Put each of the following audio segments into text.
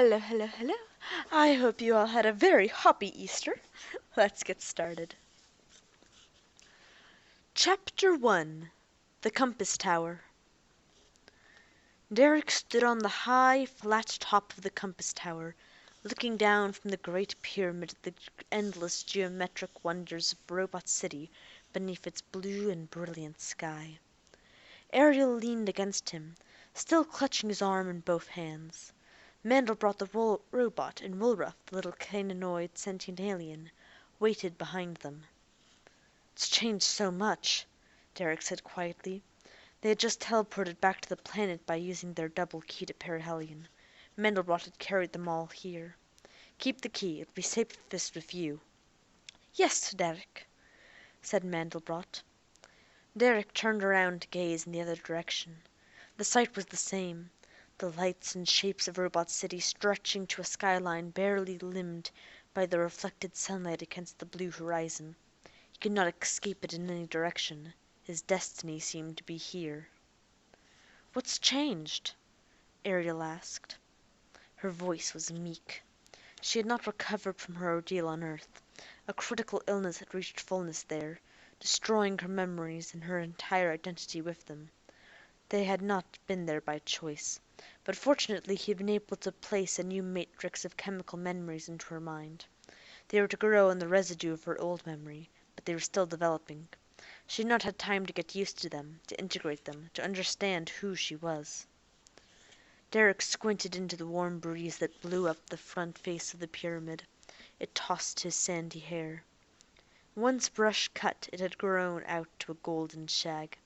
Hello, hello, hello. I hope you all had a very happy Easter. Let's get started. Chapter 1. The Compass Tower. Derek stood on the high, flat top of the compass tower, looking down from the great pyramid at the endless geometric wonders of Robot City beneath its blue and brilliant sky. Ariel leaned against him, still clutching his arm in both hands. Mandelbrot the robot and Woolruff, the little caninoid sentient alien, waited behind them. "It's changed so much," Derek said quietly. They had just teleported back to the planet by using their double key to Perihelion. Mandelbrot had carried them all here. "Keep the key. It'll be safest with you." "Yes, Derek," said Mandelbrot. Derek turned around to gaze in the other direction. The sight was the same. The lights and shapes of Robot City stretching to a skyline barely limned by the reflected sunlight against the blue horizon. He could not escape it in any direction. His destiny seemed to be here. "What's changed?" Ariel asked. Her voice was meek. She had not recovered from her ordeal on Earth. A critical illness had reached fullness there, destroying her memories and her entire identity with them. They had not been there by choice, but fortunately he had been able to place a new matrix of chemical memories into her mind. They were to grow on the residue of her old memory, but they were still developing. She had not had time to get used to them, to integrate them, to understand who she was. Derek squinted into the warm breeze that blew up the front face of the pyramid. It tossed his sandy hair. Once brush cut, it had grown out to a golden shag.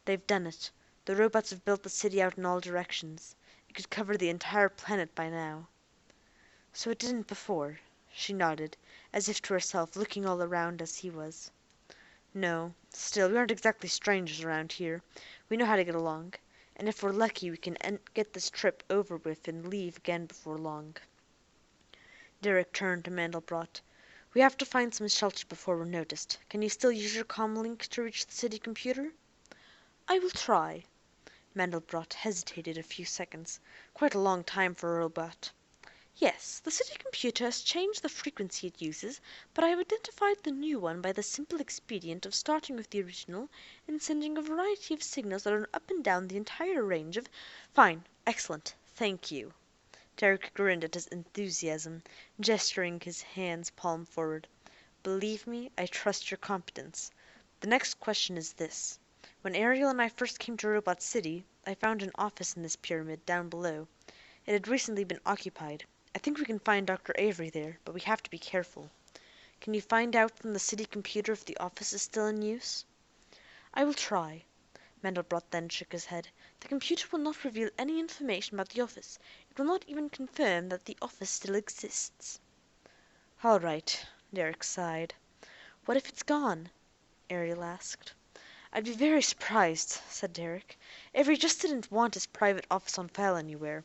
"They've done it. The robots have built the city out in all directions. It could cover the entire planet by now." "So it didn't before?" She nodded, as if to herself, looking all around as he was. "No. Still, we aren't exactly strangers around here. We know how to get along. And if we're lucky we can get this trip over with and leave again before long." Derek turned to Mandelbrot. "We have to find some shelter before we're noticed. Can you still use your comlink to reach the city computer?" "I will try." Mandelbrot hesitated a few seconds, quite a long time for a robot. "Yes, the city computer has changed the frequency it uses, but I have identified the new one by the simple expedient of starting with the original and sending a variety of signals that run up and down the entire range of—" "Fine. Excellent. Thank you." Derek grinned at his enthusiasm, gesturing his hands palm forward. "Believe me, I trust your competence. The next question is this. When Ariel and I first came to Robot City, I found an office in this pyramid, down below. It had recently been occupied. I think we can find Dr. Avery there, but we have to be careful. Can you find out from the city computer if the office is still in use?" "I will try." Mandelbrot then shook his head. "The computer will not reveal any information about the office. It will not even confirm that the office still exists." "All right," Derek sighed. "What if it's gone?" Ariel asked. "I'd be very surprised," said Derek. "Avery just didn't want his private office on file anywhere.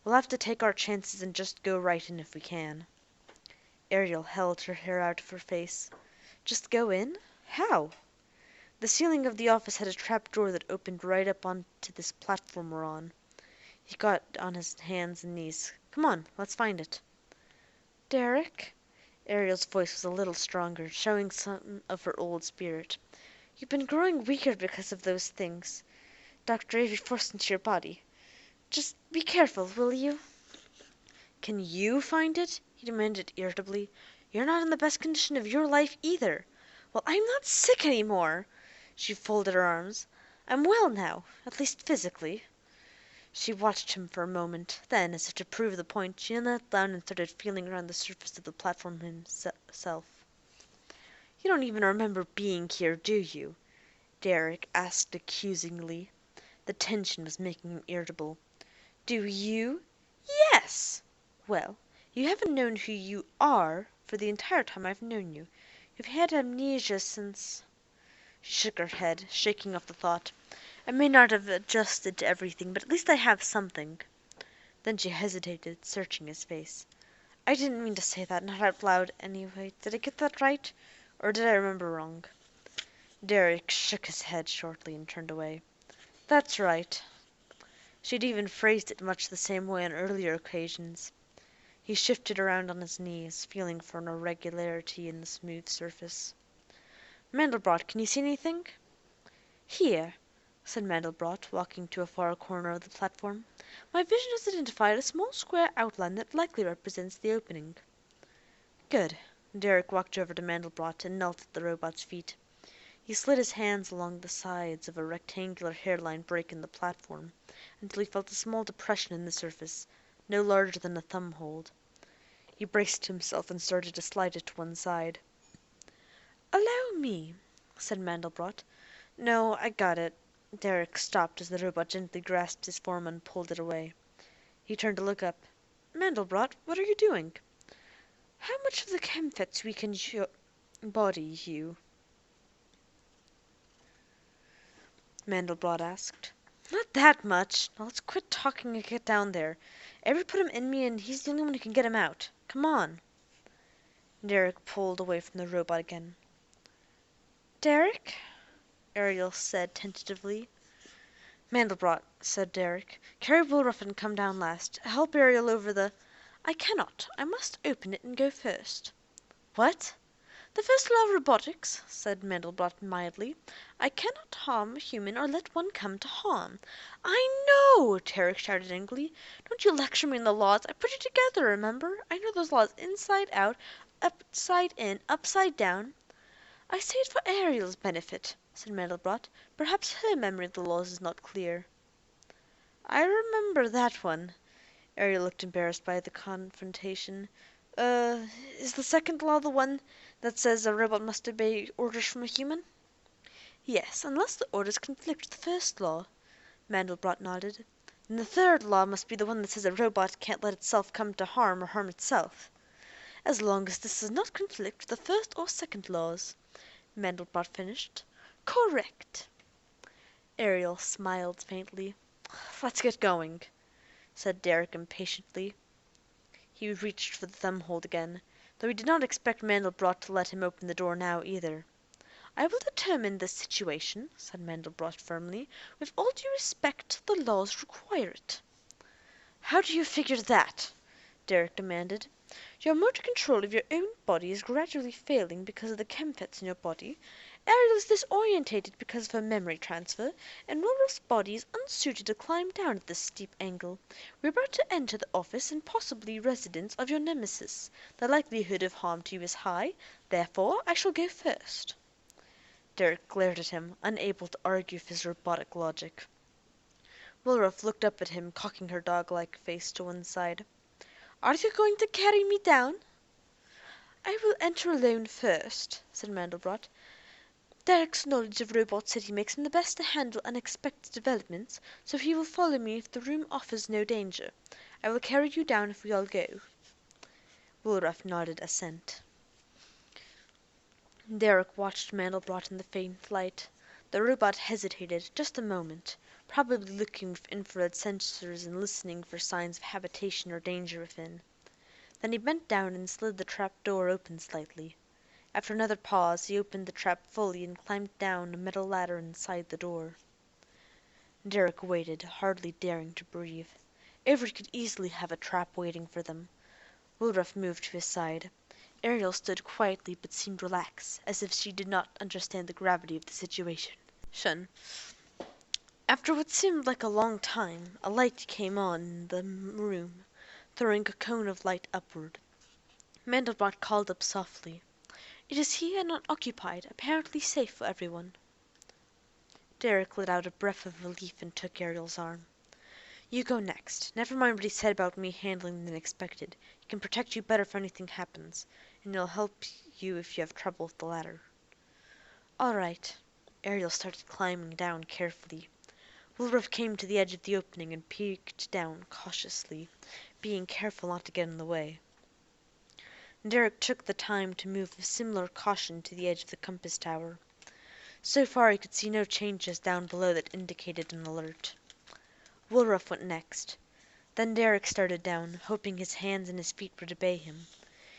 We'll have to take our chances and just go right in if we can." Ariel held her hair out of her face. "Just go in? How?" "The ceiling of the office had a trap door that opened right up onto this platform we're on." He got on his hands and knees. "Come on, let's find it." "Derek," Ariel's voice was a little stronger, showing some of her old spirit, "you've been growing weaker because of those things Dr. Avery forced into your body. Just be careful, will you?" "Can you find it?" he demanded irritably. "You're not in the best condition of your life either." "Well, I'm not sick any more." She folded her arms. "I'm well now, at least physically." She watched him for a moment, then, as if to prove the point, she knelt down and started feeling around the surface of the platform himself. "You don't even remember being here, do you?" Derek asked accusingly. The tension was making him irritable. "Do you?" "Yes!" "Well, you haven't known who you are for the entire time I've known you. You've had amnesia since—" She shook her head, shaking off the thought. "I may not have adjusted to everything, but at least I have something." Then she hesitated, searching his face. "I didn't mean to say that, not out loud, anyway. Did I get that right? Or did I remember wrong?" Derek shook his head shortly and turned away. "That's right." She'd even phrased it much the same way on earlier occasions. He shifted around on his knees, feeling for an irregularity in the smooth surface. "Mandelbrot, can you see anything?" "Here," said Mandelbrot, walking to a far corner of the platform. "My vision has identified a small square outline that likely represents the opening." "Good." Derek walked over to Mandelbrot and knelt at the robot's feet. He slid his hands along the sides of a rectangular hairline break in the platform until he felt a small depression in the surface, no larger than a thumb hold. He braced himself and started to slide it to one side. "Allow me," said Mandelbrot. "No, I got it." Derek stopped as the robot gently grasped his form and pulled it away. He turned to look up. "Mandelbrot, what are you doing?" "How much of the chemfets weakens your body, Hugh?" Mandelbrot asked. "Not that much. Now let's quit talking and get down there. Avery put him in me and he's the only one who can get him out. Come on." Derek pulled away from the robot again. "Derek?" Ariel said tentatively. "Mandelbrot," said Derek, "carry Woolruff and come down last. Help Ariel over the—" "I cannot. I must open it and go first." "What?" "The first law of robotics," said Mandelbrot mildly. "I cannot harm a human or let one come to harm." "I know!" Derek shouted angrily. "Don't you lecture me on the laws. I put you together, remember? I know those laws inside out, upside in, upside down." "I say it for Ariel's benefit," said Mandelbrot. "Perhaps her memory of the laws is not clear." "I remember that one." Ariel looked embarrassed by the confrontation. Is the second law the one that says a robot must obey orders from a human?" "Yes, unless the orders conflict with the first law." Mandelbrot nodded. "Then the third law must be the one that says a robot can't let itself come to harm or harm itself." "As long as this does not conflict with the first or second laws," Mandelbrot finished. "Correct." Ariel smiled faintly. "Let's get going," said Derek impatiently. He reached for the thumb hold again, though he did not expect Mandelbrot to let him open the door now either. "I will determine this situation," said Mandelbrot firmly. "With all due respect, the laws require it." "How do you figure that?" Derek demanded. "Your motor control of your own body is gradually failing because of the chemfets in your body. Ariel is disorientated because of her memory transfer, and Woolruff's body is unsuited to climb down at this steep angle. We're about to enter the office and possibly residence of your nemesis. The likelihood of harm to you is high, therefore I shall go first." Derek glared at him, unable to argue with his robotic logic. Woolruff looked up at him, cocking her dog-like face to one side. "Are you going to carry me down?" "I will enter alone first," said Mandelbrot. "Derek's knowledge of Robot City makes him the best to handle unexpected developments, so he will follow me if the room offers no danger. I will carry you down if we all go." Woolruff nodded assent. Derek watched Mandelbrot in the faint light. The robot hesitated just a moment, probably looking with infrared sensors and listening for signs of habitation or danger within. Then he bent down and slid the trap door open slightly. After another pause he opened the trap fully and climbed down a metal ladder inside the door. Derek waited, hardly daring to breathe. Avery could easily have a trap waiting for them. Woolruff moved to his side. Ariel stood quietly but seemed relaxed, as if she did not understand the gravity of the situation. After what seemed like a long time, a light came on in the room, throwing a cone of light upward. Mandelbrot called up softly. "It is here and unoccupied, apparently safe for everyone." Derek let out a breath of relief and took Ariel's arm. "You go next. Never mind what he said about me handling the unexpected. He can protect you better if anything happens, and he'll help you if you have trouble with the ladder." "All right." Ariel started climbing down carefully. Woolruff came to the edge of the opening and peeked down cautiously, being careful not to get in the way. Derek took the time to move with similar caution to the edge of the compass tower. So far he could see no changes down below that indicated an alert. Woolruff went next. Then Derek started down, hoping his hands and his feet would obey him.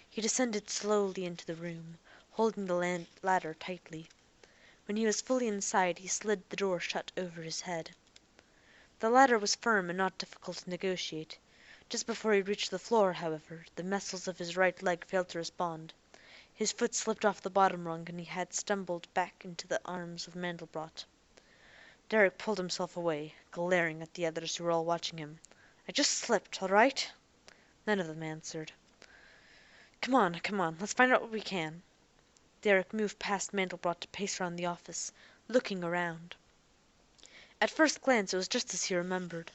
He descended slowly into the room, holding the ladder tightly. When he was fully inside he slid the door shut over his head. The ladder was firm and not difficult to negotiate. Just before he reached the floor, however, the muscles of his right leg failed to respond. His foot slipped off the bottom rung, and he had stumbled back into the arms of Mandelbrot. Derek pulled himself away, glaring at the others who were all watching him. "I just slipped, all right?" None of them answered. Come on, let's find out what we can." Derek moved past Mandelbrot to pace around the office, looking around. At first glance it was just as he remembered.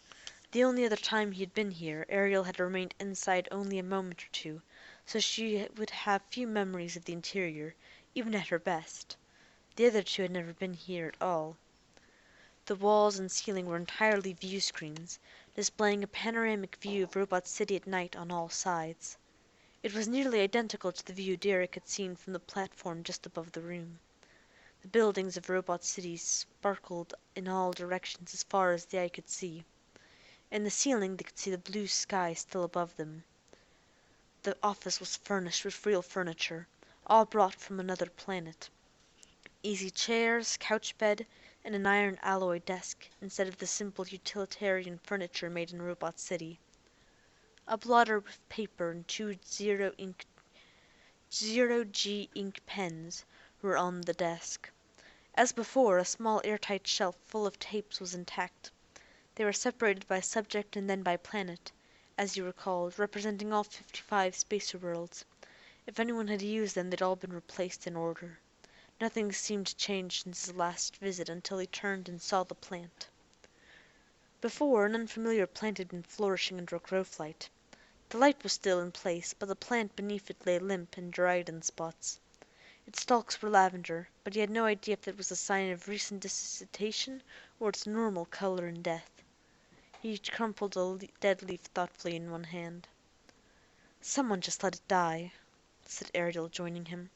The only other time he had been here, Ariel had remained inside only a moment or two, so she would have few memories of the interior, even at her best. The other two had never been here at all. The walls and ceiling were entirely view screens, displaying a panoramic view of Robot City at night on all sides. It was nearly identical to the view Derek had seen from the platform just above the room. The buildings of Robot City sparkled in all directions as far as the eye could see. In the ceiling they could see the blue sky still above them. The office was furnished with real furniture, all brought from another planet. Easy chairs, couch bed, and an iron alloy desk, instead of the simple utilitarian furniture made in Robot City. A blotter with paper and two zero-G ink pens were on the desk. As before, a small airtight shelf full of tapes was intact. They were separated by subject and then by planet, as you recalled, representing all 55 spacer worlds. If anyone had used them, they'd all been replaced in order. Nothing seemed changed since his last visit until he turned and saw the plant. Before, an unfamiliar plant had been flourishing under a growth light. The light was still in place, but the plant beneath it lay limp and dried in spots. Its stalks were lavender, but he had no idea if that was a sign of recent desiccation or its normal color in death. He crumpled a dead leaf thoughtfully in one hand. "Someone just let it die," said Ariel, joining him.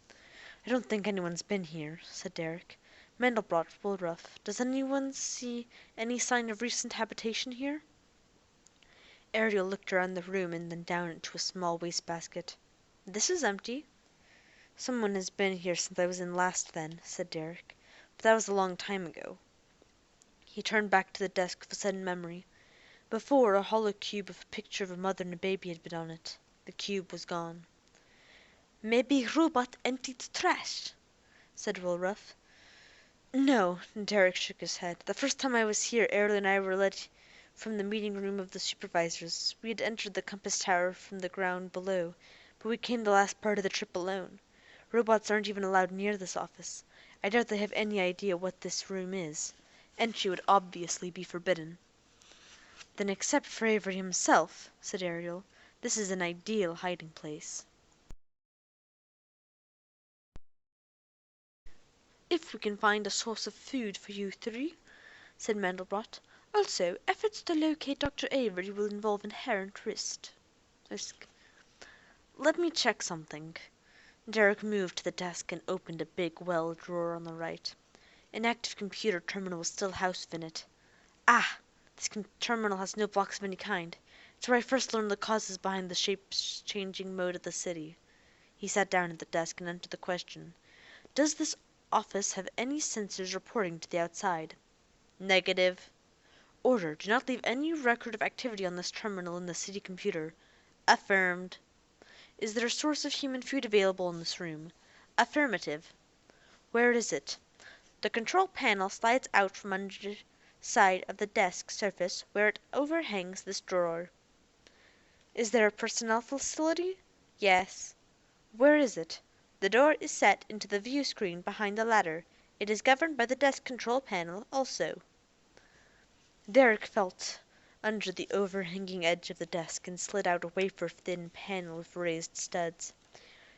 "I don't think anyone's been here," said Derek. "Mandelbrot, Woolruff, does anyone see any sign of recent habitation here?" Ariel looked around the room and then down into a small wastebasket. "This is empty." "Someone has been here since I was in last, then," said Derek. "But that was a long time ago." He turned back to the desk with a sudden memory. Before, a hollow cube of a picture of a mother and a baby had been on it. The cube was gone. "Maybe Robot emptied the trash," said Woolruff. "No," Derek shook his head. "The first time I was here, Ariel and I were led from the meeting room of the supervisors. We had entered the compass tower from the ground below, but we came the last part of the trip alone. Robots aren't even allowed near this office. I doubt they have any idea what this room is. Entry would obviously be forbidden." "Then except for Avery himself," said Ariel, "this is an ideal hiding place." "If we can find a source of food for you three," said Mandelbrot. "Also, efforts to locate Dr. Avery will involve inherent risk. Let me check something." Derek moved to the desk and opened a big well drawer on the right. An active computer terminal was still housed in it. "Ah! This terminal has no blocks of any kind. It's where I first learned the causes behind the shape-changing mode of the city." He sat down at the desk and entered the question. "Does this office have any sensors reporting to the outside?" "Negative." "Order: do not leave any record of activity on this terminal in the city computer." "Affirmed." "Is there a source of human food available in this room?" "Affirmative." "Where is it?" "The control panel slides out from under side of the desk surface where it overhangs this drawer." "Is there a personnel facility?" "Yes." "Where is it?" "The door is set into the view screen behind the ladder. It is governed by the desk control panel also." Derek felt under the overhanging edge of the desk and slid out a wafer-thin panel with raised studs.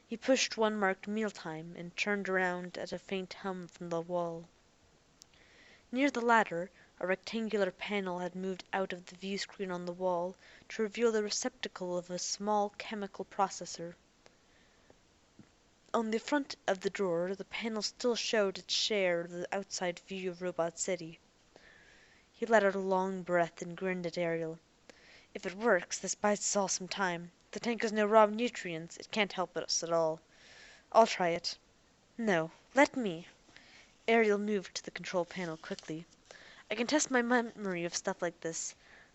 He pushed one marked mealtime and turned around at a faint hum from the wall. Near the ladder, a rectangular panel had moved out of the view screen on the wall to reveal the receptacle of a small chemical processor. On the front of the drawer, the panel still showed its share of the outside view of Robot City. He let out a long breath and grinned at Ariel. "If it works, this buys us all some time. If the tank has no raw nutrients, it can't help us at all. I'll try it." "No, let me." Ariel moved to the control panel quickly. I can test my memory of stuff like this.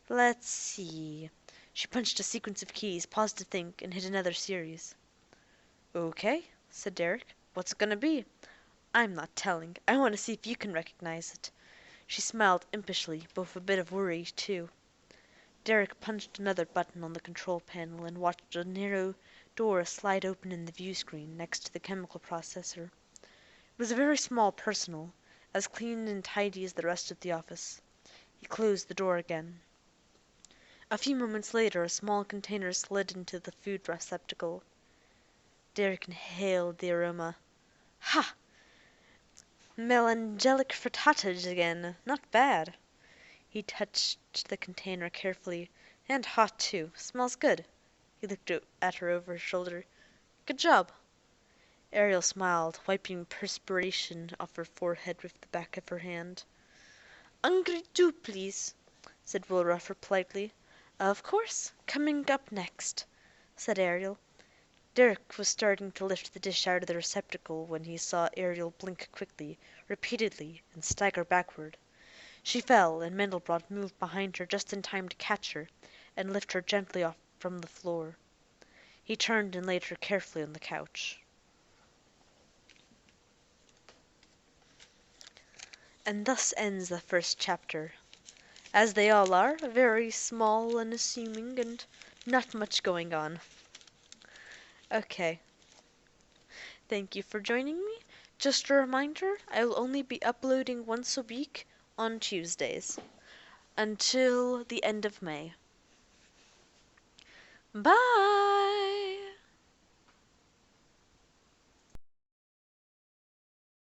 Let's see. She punched a sequence of keys, paused to think, and hit another series. Okay, said Derek. What's it gonna be? I'm not telling. I want to see if you can recognize it. She smiled impishly, but with a bit of worry, too. Derek punched another button on the control panel and watched a narrow door slide open in the view screen next to the chemical processor. It was a very small personal, as clean and tidy as the rest of the office. He closed the door again. A few moments later a small container slid into the food receptacle. Derek inhaled the aroma. Ha! Melangelic frittatas again. Not bad. He touched the container carefully. And hot, too. Smells good. He looked at her over his shoulder. Good job. Ariel smiled, wiping perspiration off her forehead with the back of her hand. "Hungry too, please," said Will Ruffer politely. "Of course. Coming up next," said Ariel. Derek was starting to lift the dish out of the receptacle when he saw Ariel blink quickly, repeatedly, and stagger backward. She fell, and Mandelbrot moved behind her just in time to catch her and lift her gently off from the floor. He turned and laid her carefully on the couch. And thus ends the first chapter. As they all are, very small and assuming, and not much going on. Okay. Thank you for joining me. Just a reminder, I will only be uploading once a week on Tuesdays until the end of May. Bye!